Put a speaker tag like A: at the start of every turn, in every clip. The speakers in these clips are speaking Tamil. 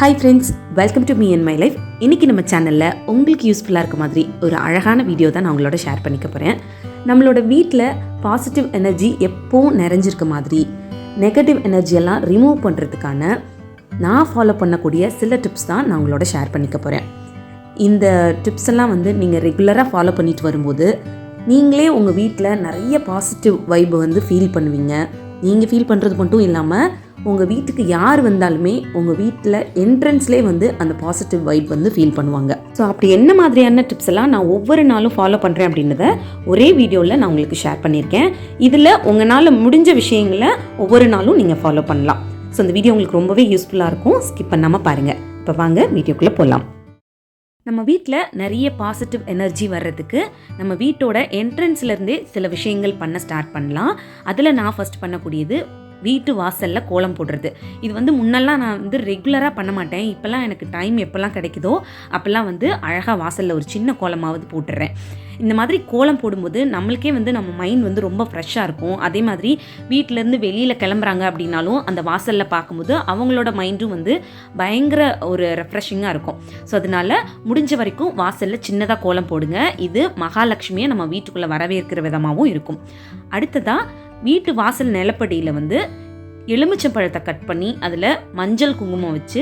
A: Hi friends, welcome to me and my life. இன்றைக்கி நம்ம சேனலில் உங்களுக்கு யூஸ்ஃபுல்லாக இருக்க மாதிரி ஒரு அழகான வீடியோ தான் நான் உங்களோட ஷேர் பண்ணிக்க போகிறேன். நம்மளோட வீட்டில் பாசிட்டிவ் எனர்ஜி எப்போவும் நிறைஞ்சிருக்க மாதிரி நெகட்டிவ் எனர்ஜியெல்லாம் ரிமூவ் பண்ணுறதுக்கான நான் ஃபாலோ பண்ணக்கூடிய சில டிப்ஸ் தான் நான் உங்களோட ஷேர் பண்ணிக்க போகிறேன். இந்த டிப்ஸ் எல்லாம் நீங்கள் ரெகுலராக ஃபாலோ பண்ணிட்டு வரும்போது நீங்களே உங்கள் வீட்டில் நிறைய பாசிட்டிவ் வைப் ஃபீல் பண்ணுவீங்க. நீங்கள் ஃபீல் பண்ணுறது மட்டும் இல்லாமல் உங்கள் வீட்டுக்கு யார் வந்தாலுமே உங்கள் வீட்டில் என்ட்ரன்ஸ்லேயே அந்த பாசிட்டிவ் வைப் ஃபீல் பண்ணுவாங்க. ஸோ அப்படி என்ன மாதிரியான டிப்ஸ் எல்லாம் நான் ஒவ்வொரு நாளும் ஃபாலோ பண்ணுறேன் அப்படின்றத ஒரே வீடியோவில் நான் உங்களுக்கு ஷேர் பண்ணியிருக்கேன். இதில் உங்களால் முடிஞ்ச விஷயங்களை ஒவ்வொரு நாளும் நீங்கள் ஃபாலோ பண்ணலாம். ஸோ இந்த வீடியோ உங்களுக்கு ரொம்பவே யூஸ்ஃபுல்லாக இருக்கும். ஸ்கிப் பண்ணாமல் பாருங்கள். இப்போ வாங்க வீடியோக்குள்ளே போகலாம். நம்ம வீட்டில் நிறைய பாசிட்டிவ் எனர்ஜி வர்றதுக்கு நம்ம வீட்டோட என்ட்ரன்ஸ்லேருந்தே சில விஷயங்கள் பண்ண ஸ்டார்ட் பண்ணலாம். அதில் நான் ஃபஸ்ட் பண்ணக்கூடியது வீட்டு வாசலில் கோலம் போடுறது. இது முன்னெல்லாம் நான் ரெகுலராக பண்ண மாட்டேன். இப்போல்லாம் எனக்கு டைம் எப்போல்லாம் கிடைக்குதோ அப்போல்லாம் அழகாக வாசலில் ஒரு சின்ன கோலமாவது போட்டுடுறேன். இந்த மாதிரி கோலம் போடும்போது நம்மளுக்கே நம்ம மைண்ட் ரொம்ப ஃப்ரெஷ்ஷாக இருக்கும். அதே மாதிரி வீட்டிலேருந்து வெளியில் கிளம்புறாங்க அப்படின்னாலும் அந்த வாசலில் பார்க்கும்போது அவங்களோட மைண்டும் பயங்கர ஒரு ரெஃப்ரெஷிங்காக இருக்கும். ஸோ அதனால் முடிஞ்ச வரைக்கும் வாசலில் சின்னதாக கோலம் போடுங்க. இது மகாலட்சுமியை நம்ம வீட்டுக்குள்ளே வரவேற்கிற விதமாகவும் இருக்கும். அடுத்ததாக வீட்டு வாசல் நிலப்படியில் எலுமிச்சம்பழத்தை கட் பண்ணி அதில் மஞ்சள் குங்குமம் வச்சு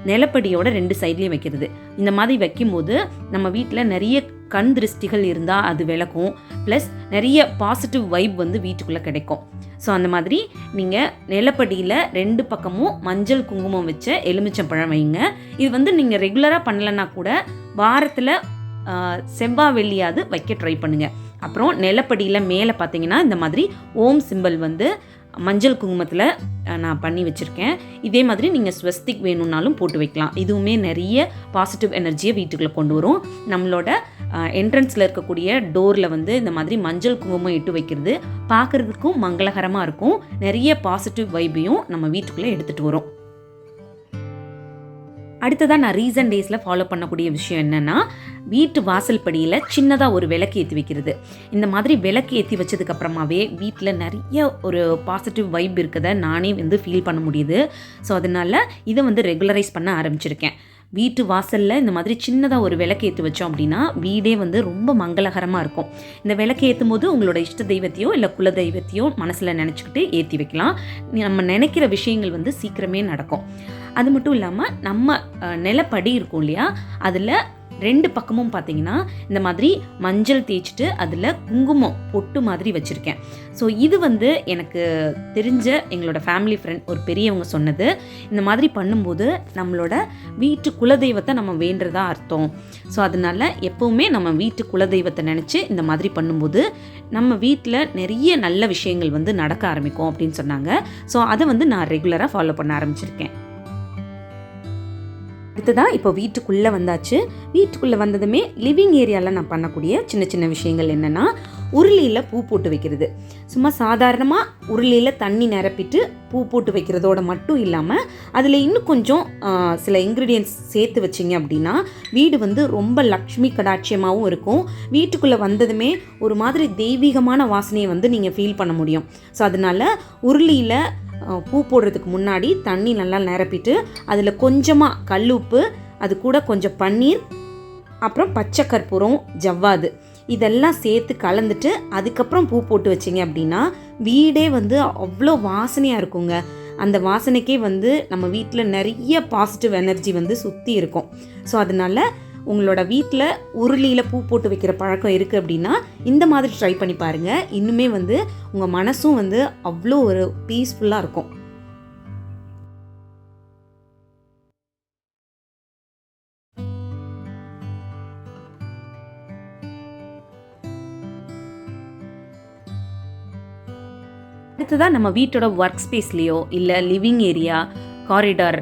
A: நிலப்படியோட 2 சைட்லேயும் வைக்கிறது. இந்த மாதிரி வைக்கும்போது நம்ம வீட்டில் நிறைய கண் திருஷ்டிகள் இருந்தால் அது விளக்கும். ப்ளஸ் நிறைய பாசிட்டிவ் வைப் வீட்டுக்குள்ளே கிடைக்கும். ஸோ அந்த மாதிரி நீங்கள் நிலப்படியில் 2 பக்கமும் மஞ்சள் குங்குமம் வச்ச எலுமிச்சம்பழம் வைங்க. இது நீங்கள் ரெகுலராக பண்ணலைன்னா கூட வாரத்தில் செவ்வாய் வெள்ளியாவது வைக்க ட்ரை பண்ணுங்கள். அப்புறம் நிலப்படியில் மேலே பார்த்தீங்கன்னா இந்த மாதிரி ஓம் சிம்பிள் மஞ்சள் குங்குமத்தில் நான் பண்ணி வச்சுருக்கேன். இதே மாதிரி நீங்கள் ஸ்வஸ்திக் வேணும்னாலும் போட்டு வைக்கலாம். இதுவுமே நிறைய பாசிட்டிவ் எனர்ஜியை வீட்டுக்குள்ளே கொண்டு வரும். நம்மளோட என்ட்ரன்ஸில் இருக்கக்கூடிய டோரில் இந்த மாதிரி மஞ்சள் குங்குமம் இட்டு வைக்கிறது பார்க்குறதுக்கும் மங்களகரமாக இருக்கும். நிறைய பாசிட்டிவ் வைப்பையும் நம்ம வீட்டுக்குள்ளே எடுத்துகிட்டு வரும். அடுத்ததாக நான் ரீசன்ட் டேஸில் ஃபாலோ பண்ணக்கூடிய விஷயம் என்னென்னா, வீட்டு வாசல் படியில் சின்னதாக ஒரு விளக்கு ஏற்றி வைக்கிறது. இந்த மாதிரி விளக்கு ஏற்றி வச்சதுக்கப்புறமாவே வீட்டில் நிறைய ஒரு பாசிட்டிவ் வைப் இருக்கதை நானே ஃபீல் பண்ண முடியுது. ஸோ அதனால் இதை ரெகுலரைஸ் பண்ண ஆரம்பிச்சிருக்கேன். வீட்டு வாசலில் இந்த மாதிரி சின்னதாக ஒரு விளக்கு ஏற்றி வச்சோம் அப்படின்னா வீடே ரொம்ப மங்களகரமாக இருக்கும். இந்த விளக்கு ஏற்றும் போது உங்களோட இஷ்ட தெய்வத்தையோ இல்லை குல தெய்வத்தையோ மனசில் நினச்சிக்கிட்டு ஏற்றி வைக்கலாம். நம்ம நினைக்கிற விஷயங்கள் சீக்கிரமே நடக்கும். அது மட்டும் இல்லாமல் நம்ம நிலப்படி இருக்கும் இல்லையா, அதில் 2 பக்கமும் பார்த்தீங்கன்னா இந்த மாதிரி மஞ்சள் தேய்ச்சிட்டு அதில் குங்குமம் பொட்டு மாதிரி வச்சுருக்கேன். ஸோ இது எனக்கு தெரிஞ்ச எங்களோட ஃபேமிலி ஃப்ரெண்ட் ஒரு பெரியவங்க சொன்னது. இந்த மாதிரி பண்ணும்போது நம்மளோட வீட்டு குலதெய்வத்தை நம்ம வேண்டுறதா அர்த்தம். ஸோ அதனால் எப்போவுமே நம்ம வீட்டு குலதெய்வத்தை நினச்சி இந்த மாதிரி பண்ணும்போது நம்ம வீட்டில் நிறைய நல்ல விஷயங்கள் நடக்க ஆரம்பிக்கும் அப்படின்னு சொன்னாங்க. ஸோ அதை நான் ரெகுலராக ஃபாலோ பண்ண ஆரம்பிச்சிருக்கேன். அடுத்ததான் இப்போ வீட்டுக்குள்ளே வந்தாச்சு. வீட்டுக்குள்ளே வந்ததுமே லிவிங் ஏரியாவில் நான் பண்ணக்கூடிய சின்ன சின்ன விஷயங்கள் என்னென்னா, உருளியில் பூ போட்டு வைக்கிறது. சும்மா சாதாரணமாக உருளியில் தண்ணி நிரப்பிட்டு பூ போட்டு வைக்கிறதோட மட்டும் இல்லாமல் அதில் இன்னும் கொஞ்சம் சில இன்க்ரீடியன்ட்ஸ் சேர்த்து வச்சிங்க அப்படின்னா வீடு ரொம்ப லக்ஷ்மி கடாட்சியமாகவும் இருக்கும். வீட்டுக்குள்ளே வந்ததுமே ஒரு மாதிரி தெய்வீகமான வாசனையை நீங்கள் ஃபீல் பண்ண முடியும். ஸோ அதனால் உருளியில் பூ போடுறதுக்கு முன்னாடி தண்ணி நல்லா நிரப்பிட்டு அதில் கொஞ்சமாக கல்லுப்பு, அது கூட கொஞ்சம் பன்னீர், அப்புறம் பச்சை கற்பூரம், ஜவ்வாது இதெல்லாம் சேர்த்து கலந்துட்டு அதுக்கப்புறம் பூ போட்டு வச்சிங்க அப்படின்னா வீடே அவ்வளோ வாசனையாக இருக்குங்க. அந்த வாசனைக்கே நம்ம வீட்டில் நிறைய பாசிட்டிவ் எனர்ஜி சுற்றி இருக்கும். ஸோ அதனால் உங்களோட வீட்டில் உருளியில் பூ போட்டு வைக்கிற பழக்கம் இருக்குது அப்படின்னா இந்த மாதிரி ட்ரை பண்ணி பாருங்கள். இன்னுமே உங்கள் மனசும் அவ்வளோ ஒரு பீஸ்ஃபுல்லாக இருக்கும். அடுத்ததான் நம்ம வீட்டோட ஒர்க் ஸ்பேஸ்லேயோ இல்லை லிவிங் ஏரியா, காரிடார்,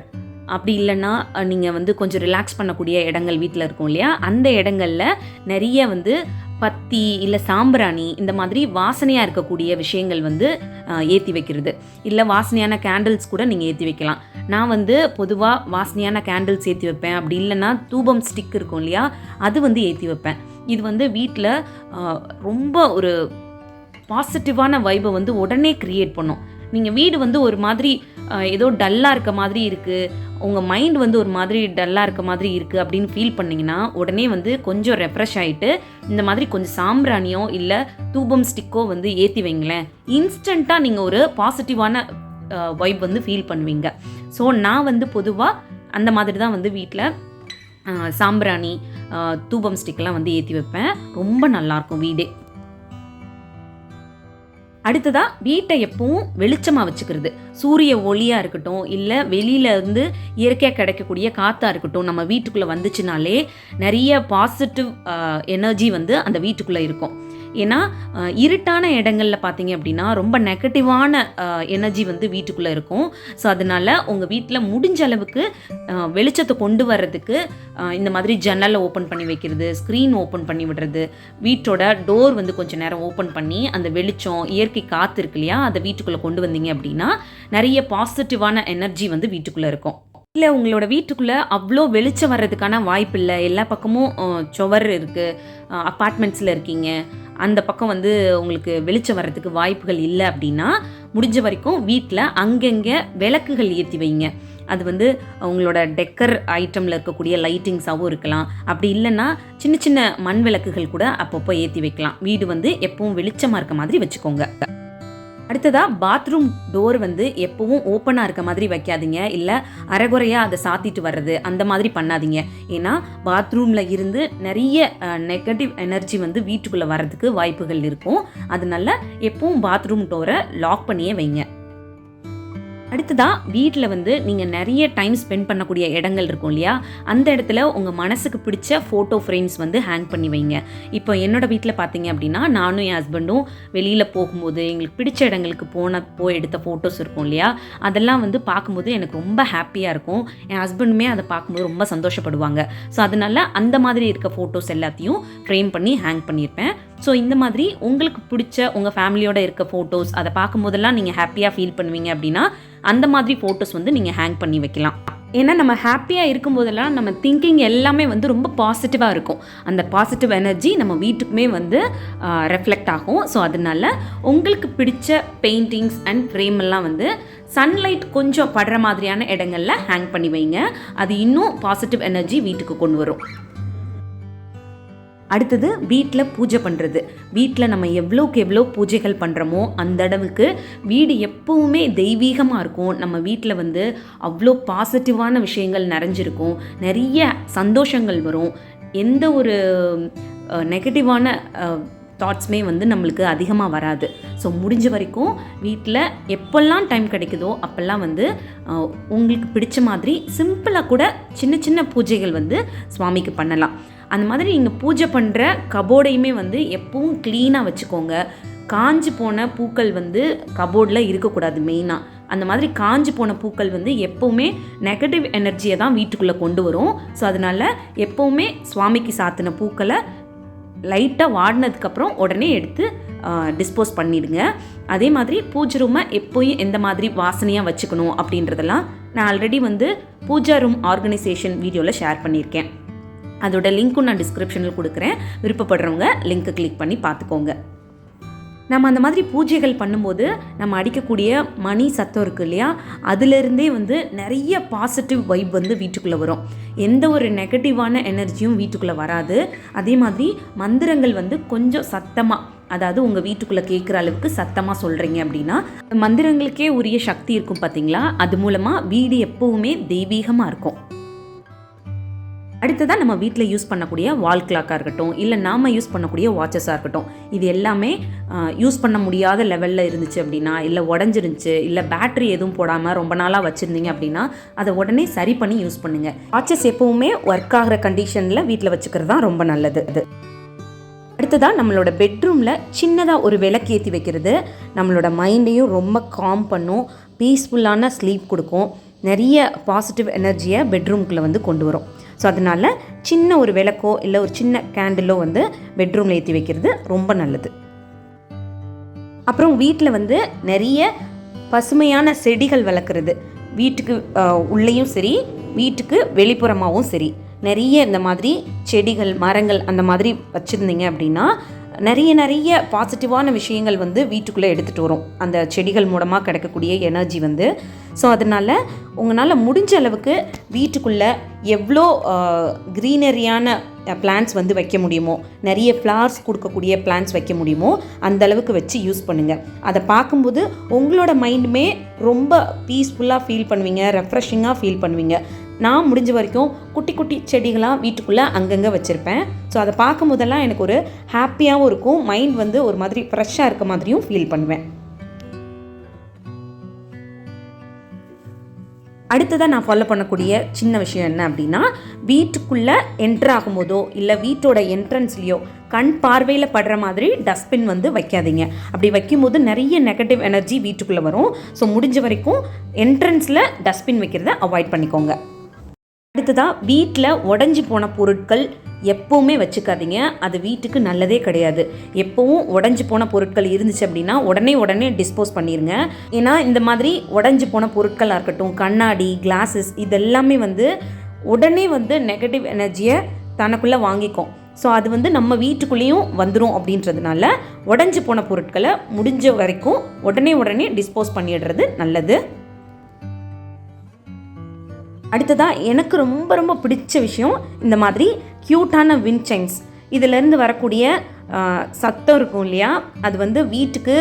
A: அப்படி இல்லைன்னா நீங்கள் கொஞ்சம் ரிலாக்ஸ் பண்ணக்கூடிய இடங்கள் வீட்டில் இருக்கும் இல்லையா, அந்த இடங்களில் நிறைய பத்தி இல்லை சாம்பிராணி இந்த மாதிரி வாசனையாக இருக்கக்கூடிய விஷயங்கள் ஏற்றி வைக்கிறது. இல்லை வாசனையான கேண்டில்ஸ் கூட நீங்கள் ஏற்றி வைக்கலாம். நான் பொதுவாக வாசனையான கேண்டில்ஸ் ஏற்றி வைப்பேன். அப்படி இல்லைன்னா தூபம் ஸ்டிக் இருக்கும் இல்லையா, அது ஏற்றி வைப்பேன். இது வீட்டில் ரொம்ப ஒரு பாசிட்டிவான வைபை உடனே க்ரியேட் பண்ணும். நீங்கள் வீடு வந்து ஒரு மாதிரி ஏதோ டல்லாக இருக்க மாதிரி இருக்குது, உங்கள் மைண்ட் வந்து ஒரு மாதிரி டல்லாக இருக்க மாதிரி இருக்குது அப்படின்னு ஃபீல் பண்ணிங்கன்னா உடனே வந்து கொஞ்சம் ரெஃப்ரெஷ் ஆகிட்டு இந்த மாதிரி கொஞ்சம் சாம்பிராணியோ இல்லை தூபம் ஸ்டிக்கோ வந்து ஏற்றி வைங்களேன். இன்ஸ்டண்ட்டாக நீங்கள் ஒரு பாசிட்டிவான வைப் வந்து ஃபீல் பண்ணுவீங்க. ஸோ நான் வந்து பொதுவாக அந்த மாதிரி தான் வந்து வீட்டில் சாம்பிராணி தூபம் ஸ்டிக்லாம் வந்து ஏற்றி வைப்பேன். ரொம்ப நல்லாயிருக்கும் வீடே. அடுத்ததாக வீட்டை எப்பவும் வெளிச்சமாக வச்சுக்கிறது. சூரிய ஒளியாக இருக்கட்டும் இல்லை வெளியில இருந்து இயற்கையாக கிடைக்கக்கூடிய காற்றா இருக்கட்டும், நம்ம வீட்டுக்குள்ளே வந்துச்சுனாலே நிறைய பாசிட்டிவ் எனர்ஜி வந்து அந்த வீட்டுக்குள்ளே இருக்கும். ஏன்னா இருட்டான இடங்களில் பார்த்தீங்க அப்படின்னா ரொம்ப நெகட்டிவான எனர்ஜி வந்து வீட்டுக்குள்ளே இருக்கும். ஸோ அதனால் உங்கள் வீட்டில் முடிஞ்ச அளவுக்கு வெளிச்சத்தை கொண்டு வர்றதுக்கு இந்த மாதிரி ஜன்னலை ஓப்பன் பண்ணி வைக்கிறது, ஸ்க்ரீன் ஓப்பன் பண்ணி விடுறது, வீட்டோட டோர் வந்து கொஞ்சம் நேரம் ஓப்பன் பண்ணி அந்த வெளிச்சம் இயற்கை காற்று இருக்கு இல்லையா அதை வீட்டுக்குள்ளே கொண்டு வந்தீங்க அப்படின்னா நிறைய பாசிட்டிவான எனர்ஜி வந்து வீட்டுக்குள்ளே இருக்கும். இல்லை உங்களோட வீட்டுக்குள்ளே அவ்வளோ வெளிச்சம் வர்றதுக்கான வாய்ப்பு இல்லை, எல்லா பக்கமும் சுவர் இருக்குது, அப்பார்ட்மெண்ட்ஸில் இருக்கீங்க, அந்த பக்கம் வந்து உங்களுக்கு வெளிச்சம் வர்றதுக்கு வாய்ப்புகள் இல்லை அப்படின்னா முடிஞ்ச வரைக்கும் வீட்டில் அங்கங்கே விளக்குகள் ஏற்றி வைங்க. அது வந்து உங்களோட டெக்கர் ஐட்டமில் இருக்கக்கூடிய லைட்டிங்ஸாகவும் இருக்கலாம். அப்படி இல்லைன்னா சின்ன சின்ன மண் விளக்குகள் கூட அப்பப்போ ஏற்றி வைக்கலாம். வீடு வந்து எப்பவும் வெளிச்சமாக இருக்க மாதிரி வச்சுக்கோங்க. அடுத்ததாக பாத்ரூம் டோர் வந்து எப்பவும் ஓப்பனாக இருக்க மாதிரி வைக்காதீங்க, இல்லை அரைகுறையாக அதை சாத்திட்டு வர்றது அந்த மாதிரி பண்ணாதீங்க. ஏன்னா பாத்ரூமில் இருந்து நிறைய நெகட்டிவ் எனர்ஜி வந்து வீட்டுக்குள்ளே வர்றதுக்கு வாய்ப்புகள் இருக்கும். அதனால எப்பவும் பாத்ரூம் டோரை லாக் பண்ணியே வைங்க. அடுத்ததாக வீட்டில் வந்து நீங்கள் நிறைய டைம் ஸ்பெண்ட் பண்ணக்கூடிய இடங்கள் இருக்கும் இல்லையா, அந்த இடத்துல உங்கள் மனசுக்கு பிடிச்ச ஃபோட்டோ ஃப்ரேம்ஸ் வந்து ஹேங் பண்ணி வைங்க. இப்போ என்னோடய வீட்டில் பார்த்தீங்க அப்படின்னா நானும் என் ஹஸ்பண்டும் வெளியில் போகும்போது எங்களுக்கு பிடிச்ச இடங்களுக்கு போய் எடுத்த ஃபோட்டோஸ் இருக்கும் இல்லையா, அதெல்லாம் வந்து பார்க்கும்போது எனக்கு ரொம்ப ஹாப்பியாக இருக்கும். என் ஹஸ்பண்டுமே அதை பார்க்கும்போது ரொம்ப சந்தோஷப்படுவாங்க. ஸோ அதனால் அந்த மாதிரி இருக்க ஃபோட்டோஸ் எல்லாத்தையும் ஃப்ரேம் பண்ணி ஹேங் பண்ணியிருப்பேன். ஸோ இந்த மாதிரி உங்களுக்கு பிடிச்ச உங்கள் ஃபேமிலியோட இருக்க ஃபோட்டோஸ் அதை பார்க்கும்போதெல்லாம் நீங்கள் ஹாப்பியாக ஃபீல் பண்ணுவீங்க அப்படின்னா அந்த மாதிரி ஃபோட்டோஸ் வந்து நீங்கள் ஹேங் பண்ணி வைக்கலாம். ஏன்னா நம்ம ஹாப்பியாக இருக்கும்போதெல்லாம் நம்ம திங்கிங் எல்லாமே வந்து ரொம்ப பாசிட்டிவாக இருக்கும். அந்த பாசிட்டிவ் எனர்ஜி நம்ம வீட்டுக்குமே வந்து ரெஃப்ளெக்ட் ஆகும். ஸோ அதனால உங்களுக்கு பிடிச்ச பெயிண்டிங்ஸ் அண்ட் ஃப்ரேம் எல்லாம் வந்து சன்லைட் கொஞ்சம் படுற மாதிரியான இடங்களில் ஹேங் பண்ணி வைங்க. அது இன்னும் பாசிட்டிவ் எனர்ஜி வீட்டுக்கு கொண்டு வரும். அடுத்தது வீட்டில் பூஜை பண்ணுறது. வீட்டில் நம்ம எவ்வளோக்கு எவ்வளோ பூஜைகள் பண்ணுறோமோ அந்த அளவுக்கு வீடு எப்பவுமே தெய்வீகமாக இருக்கும். நம்ம வீட்டில் வந்து அவ்வளோ பாசிட்டிவான விஷயங்கள் நிறைஞ்சிருக்கும், நிறைய சந்தோஷங்கள் வரும், எந்த ஒரு நெகட்டிவான தாட்ஸுமே வந்து நம்மளுக்கு அதிகமாக வராது. ஸோ முடிஞ்ச வரைக்கும் வீட்டில் எப்போல்லாம் டைம் கிடைக்குதோ அப்போல்லாம் வந்து உங்களுக்கு பிடிச்ச மாதிரி சிம்பிளாக கூட சின்ன சின்ன பூஜைகள் வந்து சுவாமிக்கு பண்ணலாம். அந்த மாதிரி நீங்கள் பூஜை பண்ணுற கபோர்டையுமே வந்து எப்பவும் க்ளீனாக வச்சுக்கோங்க. காஞ்சி போன பூக்கள் வந்து கபோர்டில் இருக்கக்கூடாது. மெயினாக அந்த மாதிரி காஞ்சி போன பூக்கள் வந்து எப்போவுமே நெகட்டிவ் எனர்ஜியை தான் வீட்டுக்குள்ளே கொண்டு வரும். ஸோ அதனால் எப்போவுமே சுவாமிக்கு சாத்தின பூக்களை லைட்டாக வாடினதுக்கப்புறம் உடனே எடுத்து டிஸ்போஸ் பண்ணிவிடுங்க. அதே மாதிரி பூஜை ரூமை எப்போயும் எந்த மாதிரி வாசனையாக வச்சுக்கணும் அப்படின்றதெல்லாம் நான் ஆல்ரெடி வந்து பூஜா ரூம் ஆர்கனைசேஷன் வீடியோவில் ஷேர் பண்ணியிருக்கேன். அதோட லிங்க்கும் நான் டிஸ்கிரிப்ஷனில் கொடுக்குறேன். விருப்பப்படுறவங்க லிங்க்கை கிளிக் பண்ணி பார்த்துக்கோங்க. நம்ம அந்த மாதிரி பூஜைகள் பண்ணும்போது நம்ம அடிக்கக்கூடிய மணி சத்தம் இருக்குது இல்லையா, அதிலிருந்தே வந்து நிறைய பாசிட்டிவ் வைப் வந்து வீட்டுக்குள்ளே வரும். எந்த ஒரு நெகட்டிவான எனர்ஜியும் வீட்டுக்குள்ளே வராது. அதே மாதிரி மந்திரங்கள் வந்து கொஞ்சம் சத்தமாக, அதாவது உங்கள் வீட்டுக்குள்ளே கேட்குற அளவுக்கு சத்தமாக சொல்கிறீங்க அப்படின்னா மந்திரங்களுக்கே உரிய சக்தி இருக்கும் பார்த்தீங்களா, அது மூலமாக வீடு எப்போவுமே தெய்வீகமாக இருக்கும். அடுத்ததாக நம்ம வீட்டில் யூஸ் பண்ணக்கூடிய வால் கிளாக்காக இருக்கட்டும், இல்லை நாம் யூஸ் பண்ணக்கூடிய வாட்சஸாக இருக்கட்டும், இது எல்லாமே யூஸ் பண்ண முடியாத லெவலில் இருந்துச்சு அப்படின்னா, இல்லை உடஞ்சிருந்துச்சு, இல்லை பேட்ரி எதுவும் போடாமல் ரொம்ப நாளாக வச்சுருந்தீங்க அப்படின்னா அதை உடனே சரி பண்ணி யூஸ் பண்ணுங்கள். வாட்சஸ் எப்போவுமே ஒர்க் ஆகிற கண்டிஷனில் வீட்டில் வச்சுக்கிறது தான் ரொம்ப நல்லது. அடுத்ததாக நம்மளோட பெட்ரூமில் சின்னதாக ஒரு விளக்கு ஏற்றி வைக்கிறது நம்மளோட மைண்டையும் ரொம்ப காம் பண்ணும், பீஸ்ஃபுல்லான ஸ்லீப் கொடுக்கும், நிறைய பாசிட்டிவ் எனர்ஜியை பெட்ரூம்குள்ளே வந்து கொண்டு வரும். ஸோ அதனால் சின்ன ஒரு விளக்கோ இல்லை ஒரு சின்ன கேண்டிலோ வந்து பெட்ரூமில் ஏற்றி வைக்கிறது ரொம்ப நல்லது. அப்புறம் வீட்டில் வந்து நிறைய பசுமையான செடிகள் வளர்க்குறது, வீட்டுக்கு உள்ளேயும் சரி வீட்டுக்கு வெளிப்புறமாகவும் சரி, நிறைய இந்த மாதிரி செடிகள் மரங்கள் அந்த மாதிரி வச்சுருந்தீங்க அப்படின்னா நிறைய பாசிட்டிவான விஷயங்கள் வந்து வீட்டுக்குள்ளே எடுத்துகிட்டு வரும் அந்த செடிகள் மூலமாக கிடைக்கக்கூடிய எனர்ஜி வந்து. ஸோ அதனால் உங்களால் முடிஞ்ச அளவுக்கு வீட்டுக்குள்ளே எவ்வளோ க்ரீனரியான பிளான்ட்ஸ் வந்து வைக்க முடியுமோ, நிறைய ஃப்ளவர்ஸ் கொடுக்கக்கூடிய பிளான்ட்ஸ் வைக்க முடியுமோ அந்த அளவுக்கு வச்சு யூஸ் பண்ணுங்கள். அதை பார்க்கும்போது உங்களோட மைண்டுமே ரொம்ப பீஸ்ஃபுல்லாக ஃபீல் பண்ணுவீங்க, ரெஃப்ரெஷிங்காக ஃபீல் பண்ணுவீங்க. நான் முடிஞ்ச வரைக்கும் குட்டி குட்டி செடிகளாக வீட்டுக்குள்ளே அங்கங்கே வச்சுருப்பேன். ஸோ அதை பார்க்கும் போதெல்லாம் எனக்கு ஒரு ஹாப்பியாகவும் இருக்கும், மைண்ட் வந்து ஒரு மாதிரி ஃப்ரெஷ்ஷாக இருக்க மாதிரியும் ஃபீல் பண்ணுவேன். அடுத்ததாக நான் ஃபாலோ பண்ணக்கூடிய சின்ன விஷயம் என்ன அப்படின்னா, வீட்டுக்குள்ளே என்ட்ரு ஆகும்போதோ இல்லை வீட்டோட என்ட்ரன்ஸ்லேயோ கண் பார்வையில் படுற மாதிரி டஸ்ட்பின் வந்து வைக்காதீங்க. அப்படி வைக்கும்போது நிறைய நெகட்டிவ் எனர்ஜி வீட்டுக்குள்ளே வரும். ஸோ முடிஞ்ச வரைக்கும் என்ட்ரன்ஸில் டஸ்ட்பின் வைக்கிறத அவாய்ட் பண்ணிக்கோங்க. அடுத்ததாக வீட்டில் உடஞ்சி போன பொருட்கள் எப்போவுமே வச்சுக்காதீங்க, அது வீட்டுக்கு நல்லதே கிடையாது. எப்போவும் உடஞ்சி போன பொருட்கள் இருந்துச்சு அப்படின்னா உடனே டிஸ்போஸ் பண்ணிடுங்க. ஏன்னா இந்த மாதிரி உடஞ்சி போன பொருட்களாக இருக்கட்டும், கண்ணாடி, கிளாஸஸ், இதெல்லாமே வந்து உடனே வந்து நெகட்டிவ் எனர்ஜியை தனக்குள்ளே வாங்கிக்கும். ஸோ அது வந்து நம்ம வீட்டுக்குள்ளேயும் வந்துடும். அப்படின்றதுனால உடஞ்சி போன பொருட்களை முடிஞ்ச வரைக்கும் உடனே டிஸ்போஸ் பண்ணிடுறது நல்லது. அடுத்ததாக எனக்கு ரொம்ப பிடிச்ச விஷயம் இந்த மாதிரி க்யூட்டான விண்ட் சைம்ஸ். இதிலேருந்து வரக்கூடிய சத்தம் இருக்கும் இல்லையா, அது வந்து வீட்டுக்கு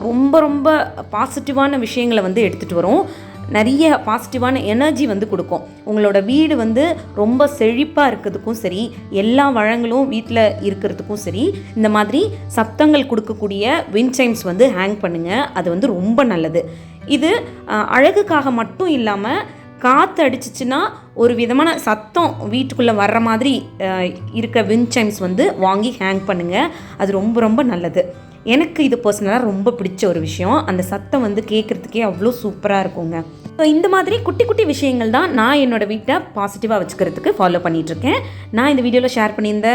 A: ரொம்ப பாசிட்டிவான விஷயங்களை வந்து எடுத்துகிட்டு வரும். நிறைய பாசிட்டிவான எனர்ஜி வந்து கொடுக்கும். உங்களோட வீடு வந்து ரொம்ப செழிப்பாக இருக்கிறதுக்கும் சரி, எல்லா வளங்களும் வீட்டில் இருக்கிறதுக்கும் சரி, இந்த மாதிரி சத்தங்கள் கொடுக்கக்கூடிய விண்ட் சைம்ஸ் வந்து ஹேங் பண்ணுங்கள். அது வந்து ரொம்ப நல்லது. இது அழகுக்காக மட்டும் இல்லாமல் காற்று அடிச்சிச்சுன்னா ஒரு விதமான சத்தம் வீட்டுக்குள்ளே வர்ற மாதிரி இருக்க விண்ட் சைம்ஸ் வந்து வாங்கி ஹேங் பண்ணுங்கள். அது ரொம்ப நல்லது. எனக்கு இது பர்சனலாக ரொம்ப பிடிச்ச ஒரு விஷயம். அந்த சத்தம் வந்து கேட்குறதுக்கே அவ்வளோ சூப்பராக இருக்குங்க. ஸோ இந்த மாதிரி குட்டி விஷயங்கள் தான் நான் என்னோடய வீட்டை பாசிட்டிவாக வச்சுக்கிறதுக்கு ஃபாலோ பண்ணிகிட்ருக்கேன். நான் இந்த வீடியோவில் ஷேர் பண்ணியிருந்த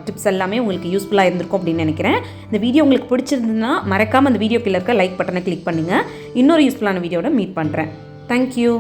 A: டிப்ஸ் எல்லாமே உங்களுக்கு யூஸ்ஃபுல்லாக இருந்திருக்கும் அப்படின்னு நினைக்கிறேன். இந்த வீடியோ உங்களுக்கு பிடிச்சிருந்ததுன்னா மறக்காமல் அந்த வீடியோ கீழே இருக்க லைக் பட்டனை கிளிக் பண்ணுங்கள். இன்னொரு யூஸ்ஃபுல்லான வீடியோட மீட் பண்ணுறேன். தேங்க்யூ.